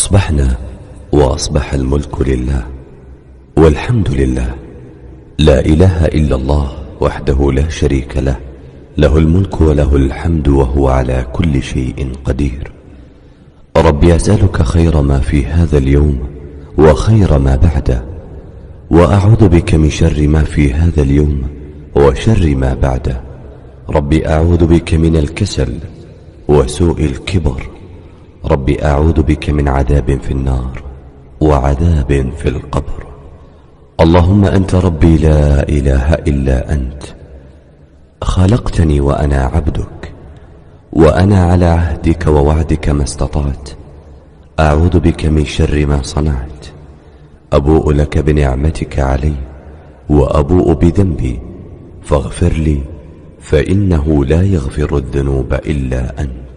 أصبحنا وأصبح الملك لله والحمد لله، لا إله إلا الله وحده لا شريك له، له الملك وله الحمد وهو على كل شيء قدير. ربي أسألك خير ما في هذا اليوم وخير ما بعده، وأعوذ بك من شر ما في هذا اليوم وشر ما بعده. ربي أعوذ بك من الكسل وسوء الكبر. ربي أعوذ بك من عذاب في النار وعذاب في القبر. اللهم أنت ربي لا إله إلا أنت، خلقتني وأنا عبدك، وأنا على عهدك ووعدك ما استطعت. أعوذ بك من شر ما صنعت. أبوء لك بنعمتك علي وأبوء بذنبي، فاغفر لي فإنه لا يغفر الذنوب إلا أنت.